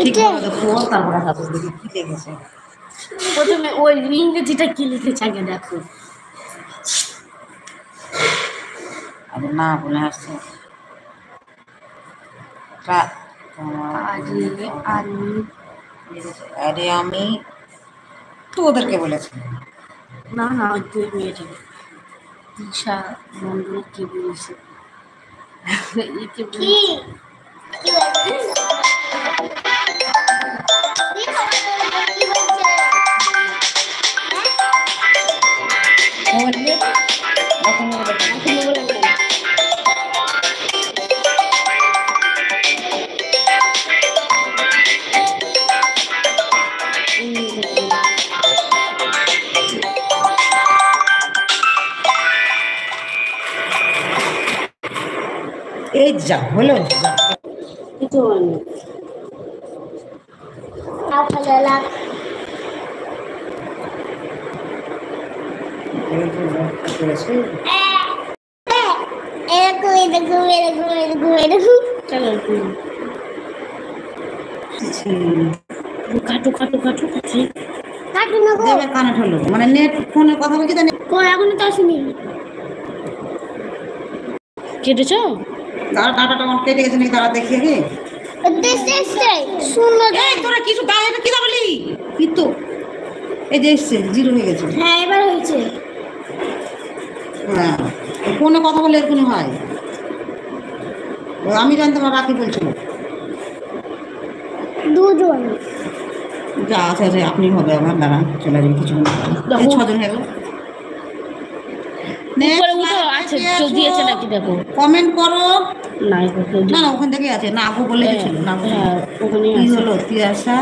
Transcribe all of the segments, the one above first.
ঠিকভাবে দেখো, তারপরে হাতে দেখি কি লিখেছে। প্রথমে ওই ইংরেজিটা কি লিখেছে আগে দেখো। আরে না বলে আসছে আরে আমি তো ওদেরকে বলেছি না না দুই মেয়েটা দিশা মন্ডল কি বলেছে কি এই যা হলো কিছু হয়নি কাটু কাটু কাটু কানেক্ট হলো মানে নেট ফোনে কথা বলছি এখন তো আসেনি কেটেছ তারা ডাটাটা অন কেটে গেছে নাকি তারা দেখিয়ে রে তোরা কিছু গায়ে কি দা বলি কিন্তু এই যে এসছে জিরো হয়ে গেছে। হ্যাঁ এবার হয়েছে। হ্যাঁ ফোনে কথা বলে এরকমই হয়। আমি জানতাম আর রাখি বলছিল দুজন যা আছে আছে আপনি হবে আমার দাঁড়া চলে যাবে কিছু ছজন হয়ে গেল। কমেন্ট করো না না ওখান থেকে আছে না আগু বলে ছিল না কি হলো তিয়াশা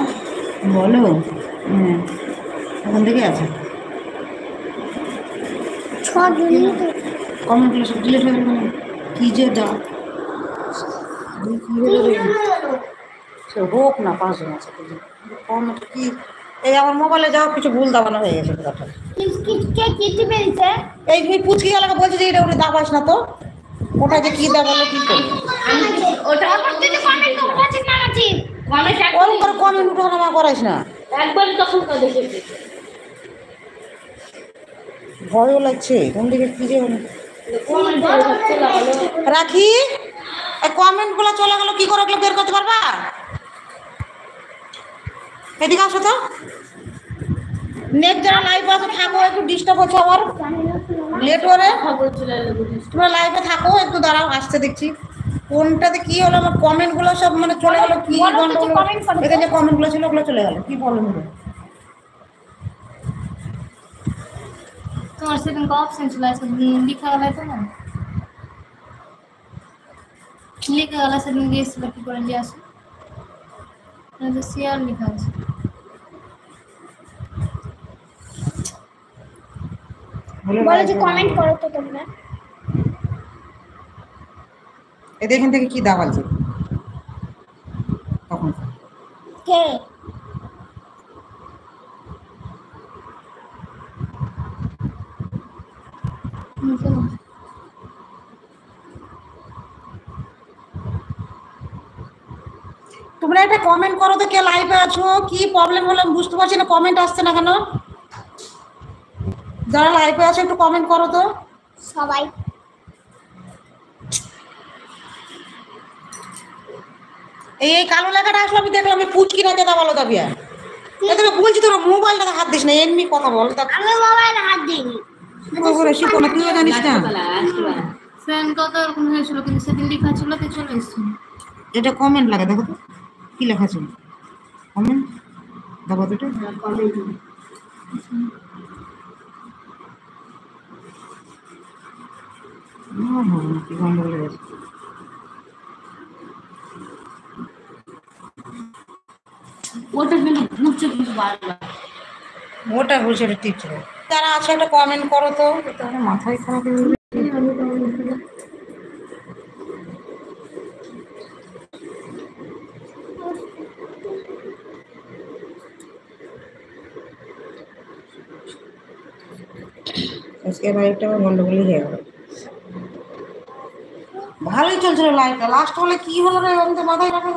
বলো হ্যাঁ ওখান থেকে আছে কমেন্টগুলো সব ডিলিট হয়ে গেল কি যে দাও সে হোক না 5 জন আছে কমেন্ট কি এই আমার মোবাইলে যাও কিছু ভুল দাবানো হয়ে গেছে কথা এই পুচকি এলাকা বলছে যে এটা ওটা দাবাস না তো ওটা যে কি দাবালো কি করবে কমেন্ট উঠানো করাইস না একবারই তখন তো দেখেছি ভয়ও লাগছে কোন দিকে কি যে রাখি কমেন্ট গুলো চলে গেল কি করে বের করতে পারবা এদিকে আসো তো নেক্সট যারা লাইভে আসো থাকো একটু ডিস্টার্ব হচ্ছে আমার লেট করে তোমরা লাইভে থাকো একটু দাঁড়াও আসতে দেখছি কোনটাতে কি হলো আমার কমেন্ট গুলো সব মানে চলে গেল কি এখানে যে কমেন্ট গুলো ছিল ওগুলো চলে গেল কি প্রবলেম হলো তোমার সেদিন অপশন ছিল লিখা গেল তো না লিখা গেল সেদিন গিয়েছিল কি করে দিয়ে আসো শেয়ার লিখা আছে বলো যে কমেন্ট করো তো তোমরা এখান থেকে কি দাবালছে তখন কে তোমরা একটা কমেন্ট করো তো কে লাইভে আছো কি প্রবলেম হলো বুঝতে পারছি না কমেন্ট আসছে না কেন যারা লাইভে আছো একটু কমেন্ট করো তো সবাই এই কালো লেখাটা আসলো আমি দেখলাম আমি পুচকি না দাদা বলো দাবিয়া তুমি বলছি তোর মোবাইলটাতে হাত দিস না এমনি কথা বল আমি মোবাইলে হাত দিইনি তুইও জানিস না ফ্যান কত এরকম হয়েছিল কিন্তু সেদিন লেখা ছিল তো চলে এসেছিল এটা কমেন্ট লাগে দেখো তো কি লেখা ছিল কমেন্ট দেখো তো কমেন্ট কি গন্ডগোল হয়ে গেছে ওটা কিন্তু ঘুরছে কিন্তু বারবার ওটা ঘুরছে ওটা টিপছে যারা আছে একটা কমেন্ট করো তো মাথায় খারাপ হয়ে যাবে আজকে লাইভটা গন্ডগোলই হয়ে গেল ভালোই চলছিল লাইভটা লাস্ট হলে কি হলো রে আমি তো মাথায় রাখা